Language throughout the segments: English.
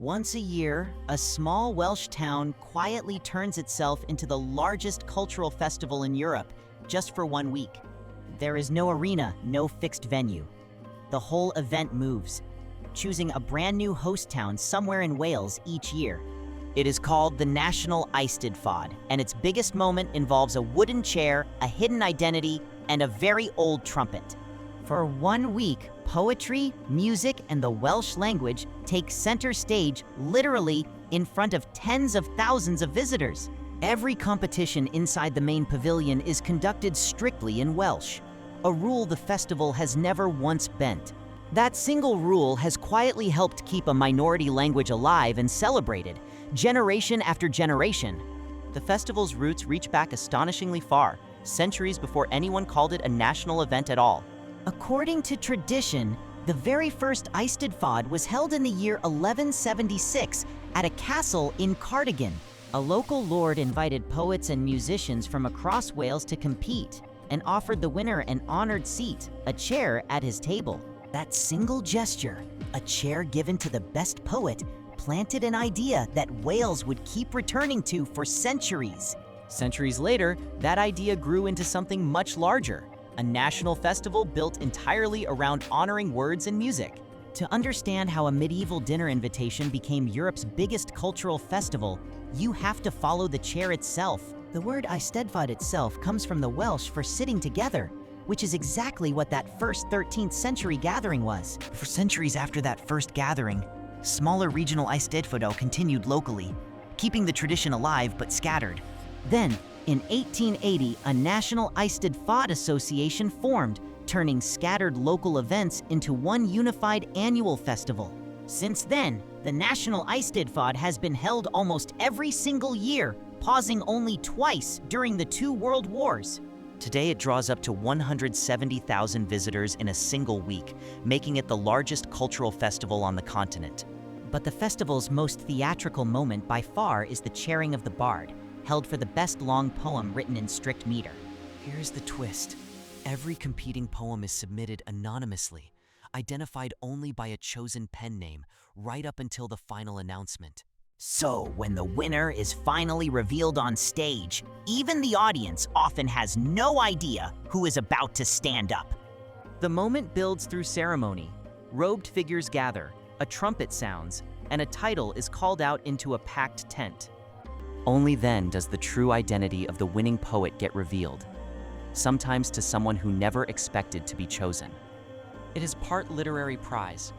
Once a year, a small Welsh town quietly turns itself into the largest cultural festival in Europe, just for 1 week. There is no arena, no fixed venue. The whole event moves, choosing a brand new host town somewhere in Wales each year. It is called the National Eisteddfod, and its biggest moment involves a wooden chair, a hidden identity, and a very old trumpet. For 1 week, poetry, music, and the Welsh language take center stage literally in front of tens of thousands of visitors. Every competition inside the main pavilion is conducted strictly in Welsh, a rule the festival has never once bent. That single rule has quietly helped keep a minority language alive and celebrated, generation after generation. The festival's roots reach back astonishingly far, centuries before anyone called it a national event at all. According to tradition, the very first Eisteddfod was held in the year 1176 at a castle in Cardigan. A local lord invited poets and musicians from across Wales to compete and offered the winner an honored seat, a chair at his table. That single gesture, a chair given to the best poet, planted an idea that Wales would keep returning to for centuries. Centuries later, that idea grew into something much larger, a national festival built entirely around honoring words and music. To understand how a medieval dinner invitation became Europe's biggest cultural festival, you have to follow the chair itself. The word Eisteddfod itself comes from the Welsh for sitting together, which is exactly what that first 13th century gathering was. For centuries after that first gathering, smaller regional Eisteddfod continued locally, keeping the tradition alive but scattered. Then, in 1880, a National Eisteddfod Association formed, turning scattered local events into one unified annual festival. Since then, the National Eisteddfod has been held almost every single year, pausing only twice during the 2 world wars. Today it draws up to 170,000 visitors in a single week, making it the largest cultural festival on the continent. But the festival's most theatrical moment by far is the chairing of the bard, held for the best long poem written in strict meter. Here's the twist. Every competing poem is submitted anonymously, identified only by a chosen pen name, right up until the final announcement. So, when the winner is finally revealed on stage, even the audience often has no idea who is about to stand up. The moment builds through ceremony. Robed figures gather, a trumpet sounds, and a title is called out into a packed tent. Only then does the true identity of the winning poet get revealed, sometimes to someone who never expected to be chosen. It is part literary prize,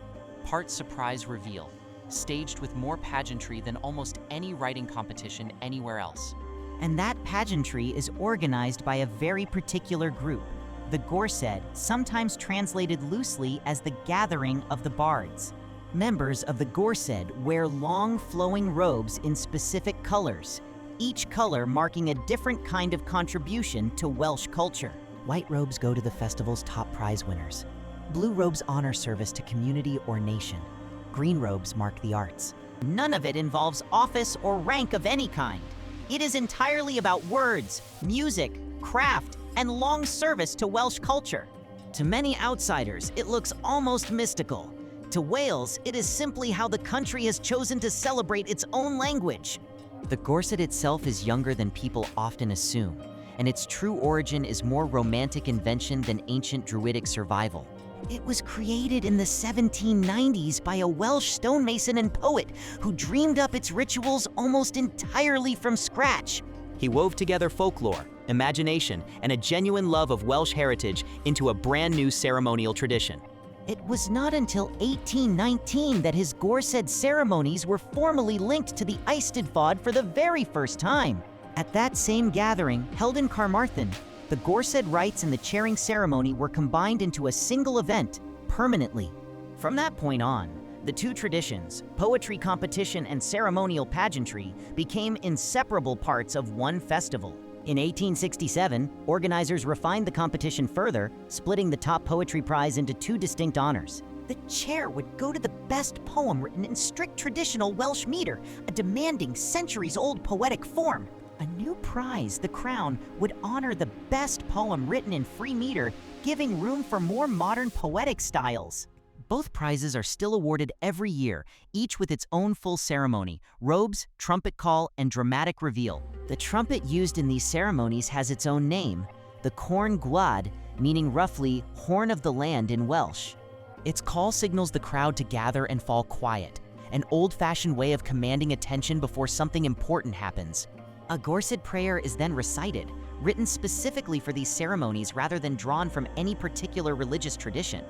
part surprise reveal, staged with more pageantry than almost any writing competition anywhere else. And that pageantry is organized by a very particular group, the Gorsedd, sometimes translated loosely as the Gathering of the Bards. Members of the Gorsedd wear long flowing robes in specific colors, each color marking a different kind of contribution to Welsh culture. White robes go to the festival's top prize winners. Blue robes honor service to community or nation. Green robes mark the arts. None of it involves office or rank of any kind. It is entirely about words, music, craft, and long service to Welsh culture. To many outsiders, it looks almost mystical. To Wales, it is simply how the country has chosen to celebrate its own language. The Gorsedd itself is younger than people often assume, and its true origin is more romantic invention than ancient Druidic survival. It was created in the 1790s by a Welsh stonemason and poet who dreamed up its rituals almost entirely from scratch. He wove together folklore, imagination, and a genuine love of Welsh heritage into a brand new ceremonial tradition. It was not until 1819 that his Gorsedd ceremonies were formally linked to the Eisteddfod for the very first time. At that same gathering, held in Carmarthen, the Gorsedd rites and the chairing ceremony were combined into a single event, permanently. From that point on, the two traditions, poetry competition and ceremonial pageantry, became inseparable parts of one festival. In 1867, organizers refined the competition further, splitting the top poetry prize into 2 distinct honors. The chair would go to the best poem written in strict traditional Welsh meter, a demanding centuries-old poetic form. A new prize, the crown, would honor the best poem written in free meter, giving room for more modern poetic styles. Both prizes are still awarded every year, each with its own full ceremony, robes, trumpet call, and dramatic reveal. The trumpet used in these ceremonies has its own name, the corn gwad, meaning roughly horn of the land in Welsh. Its call signals the crowd to gather and fall quiet, an old-fashioned way of commanding attention before something important happens. A gorsedd prayer is then recited, written specifically for these ceremonies rather than drawn from any particular religious tradition.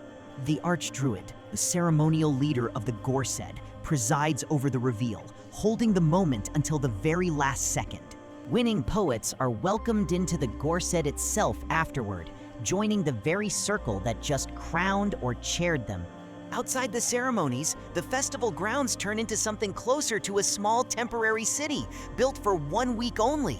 The Archdruid, the ceremonial leader of the gorsedd, presides over the reveal, holding the moment until the very last second. Winning poets are welcomed into the gorsedd itself afterward, joining the very circle that just crowned or chaired them. Outside the ceremonies, the festival grounds turn into something closer to a small temporary city, built for 1 week only.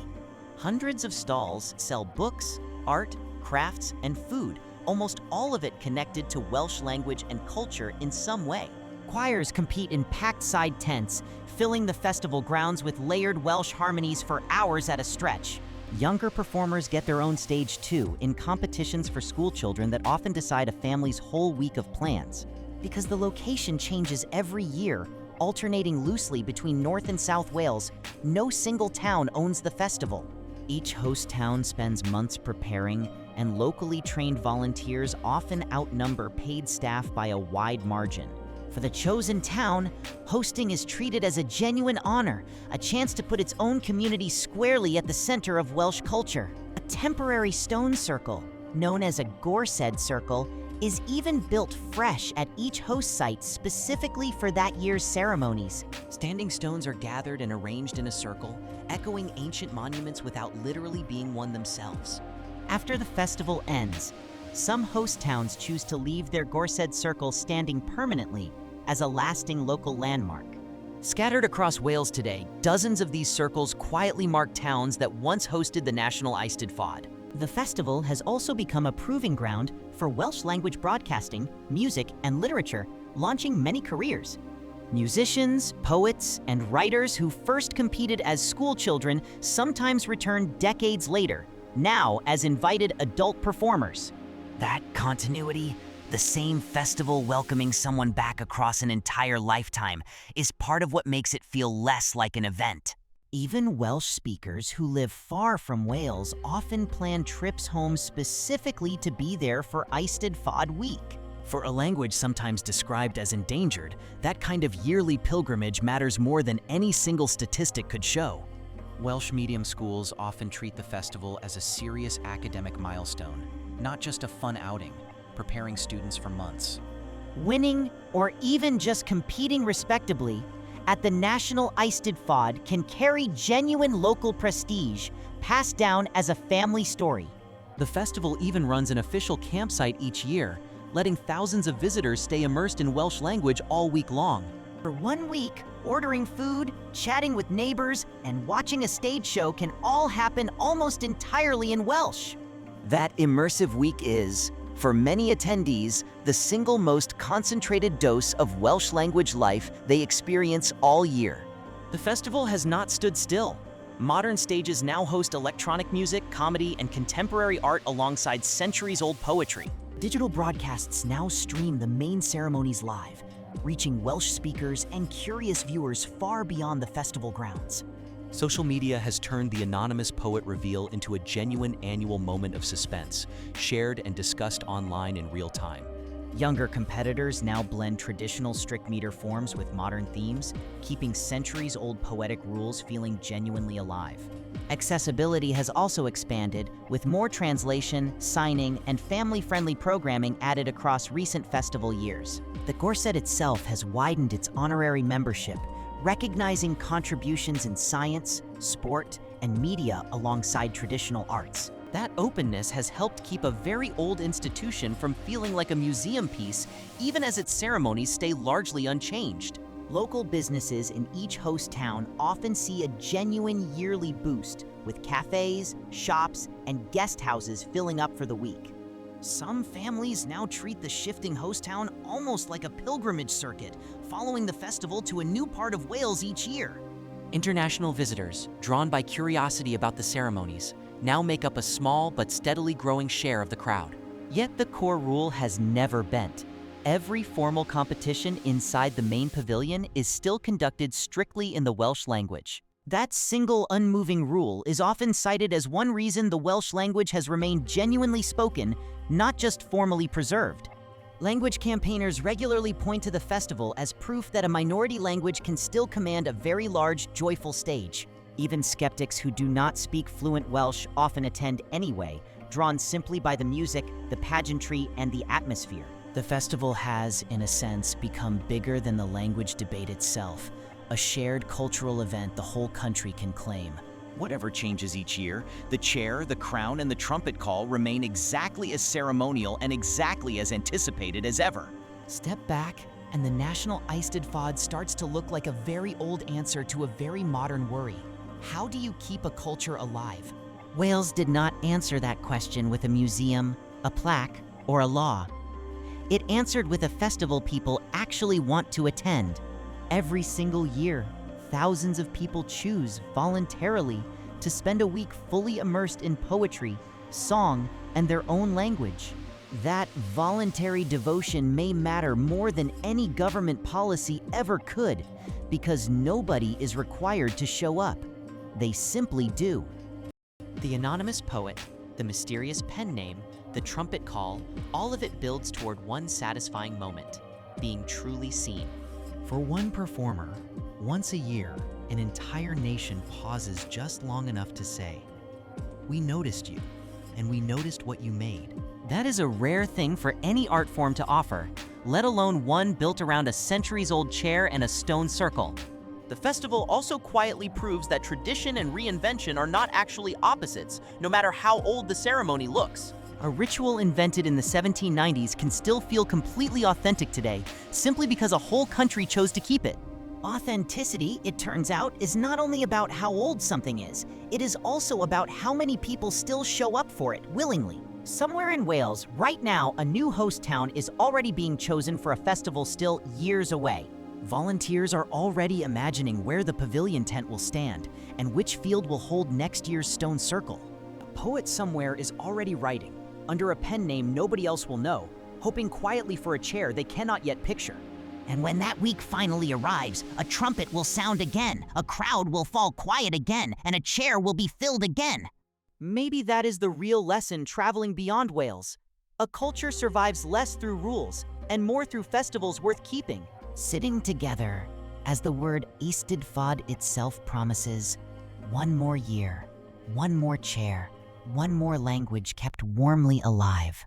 Hundreds of stalls sell books, art, crafts, and food, almost all of it connected to Welsh language and culture in some way. Choirs compete in packed side tents, filling the festival grounds with layered Welsh harmonies for hours at a stretch. Younger performers get their own stage too, in competitions for school children that often decide a family's whole week of plans. Because the location changes every year, alternating loosely between North and South Wales, no single town owns the festival. Each host town spends months preparing, and locally trained volunteers often outnumber paid staff by a wide margin. For the chosen town, hosting is treated as a genuine honor, a chance to put its own community squarely at the center of Welsh culture. A temporary stone circle, known as a gorsedd circle, is even built fresh at each host site specifically for that year's ceremonies. Standing stones are gathered and arranged in a circle, echoing ancient monuments without literally being one themselves. After the festival ends, some host towns choose to leave their gorsedd circle standing permanently as a lasting local landmark. Scattered across Wales today, dozens of these circles quietly mark towns that once hosted the National Eisteddfod. The festival has also become a proving ground for Welsh language broadcasting, music, and literature, launching many careers. Musicians, poets, and writers who first competed as school children sometimes return decades later, now as invited adult performers. That continuity, the same festival welcoming someone back across an entire lifetime, is part of what makes it feel less like an event. Even Welsh speakers who live far from Wales often plan trips home specifically to be there for Eisteddfod week. For a language sometimes described as endangered, that kind of yearly pilgrimage matters more than any single statistic could show. Welsh medium schools often treat the festival as a serious academic milestone, not just a fun outing, preparing students for months. Winning, or even just competing respectably, at the National Eisteddfod can carry genuine local prestige, passed down as a family story. The festival even runs an official campsite each year, letting thousands of visitors stay immersed in Welsh language all week long. For 1 week, ordering food, chatting with neighbors, and watching a stage show can all happen almost entirely in Welsh. That immersive week is, for many attendees, the single most concentrated dose of Welsh language life they experience all year. The festival has not stood still. Modern stages now host electronic music, comedy, and contemporary art alongside centuries-old poetry. Digital broadcasts now stream the main ceremonies live, reaching Welsh speakers and curious viewers far beyond the festival grounds. Social media has turned the anonymous poet reveal into a genuine annual moment of suspense, shared and discussed online in real time. Younger competitors now blend traditional strict meter forms with modern themes, keeping centuries-old poetic rules feeling genuinely alive. Accessibility has also expanded, with more translation, signing, and family-friendly programming added across recent festival years. The gorsedd itself has widened its honorary membership, recognizing contributions in science, sport, and media alongside traditional arts. That openness has helped keep a very old institution from feeling like a museum piece, even as its ceremonies stay largely unchanged. Local businesses in each host town often see a genuine yearly boost, with cafes, shops, and guest houses filling up for the week. Some families now treat the shifting host town almost like a pilgrimage circuit, following the festival to a new part of Wales each year. International visitors, drawn by curiosity about the ceremonies, now make up a small but steadily growing share of the crowd. Yet the core rule has never bent. Every formal competition inside the main pavilion is still conducted strictly in the Welsh language. That single unmoving rule is often cited as one reason the Welsh language has remained genuinely spoken, not just formally preserved. Language campaigners regularly point to the festival as proof that a minority language can still command a very large, joyful stage. Even skeptics who do not speak fluent Welsh often attend anyway, drawn simply by the music, the pageantry, and the atmosphere. The festival has, in a sense, become bigger than the language debate itself, a shared cultural event the whole country can claim. Whatever changes each year, the chair, the crown, and the trumpet call remain exactly as ceremonial and exactly as anticipated as ever. Step back, and the National Eisteddfod starts to look like a very old answer to a very modern worry. How do you keep a culture alive? Wales did not answer that question with a museum, a plaque, or a law. It answered with a festival people actually want to attend. Every single year, thousands of people choose voluntarily to spend a week fully immersed in poetry, song, and their own language. That voluntary devotion may matter more than any government policy ever could, because nobody is required to show up. They simply do. The anonymous poet, the mysterious pen name, the trumpet call, all of it builds toward one satisfying moment, being truly seen. For one performer, once a year, an entire nation pauses just long enough to say, "We noticed you, and we noticed what you made." That is a rare thing for any art form to offer, let alone one built around a centuries-old chair and a stone circle. The festival also quietly proves that tradition and reinvention are not actually opposites, no matter how old the ceremony looks. A ritual invented in the 1790s can still feel completely authentic today, simply because a whole country chose to keep it. Authenticity, it turns out, is not only about how old something is, it is also about how many people still show up for it willingly. Somewhere in Wales, right now, a new host town is already being chosen for a festival still years away. Volunteers are already imagining where the pavilion tent will stand and which field will hold next year's stone circle. A poet somewhere is already writing, under a pen name nobody else will know, hoping quietly for a chair they cannot yet picture. And when that week finally arrives, a trumpet will sound again, a crowd will fall quiet again, and a chair will be filled again. Maybe that is the real lesson traveling beyond Wales. A culture survives less through rules and more through festivals worth keeping. Sitting together, as the word Eisteddfod itself promises, one more year, one more chair, one more language kept warmly alive.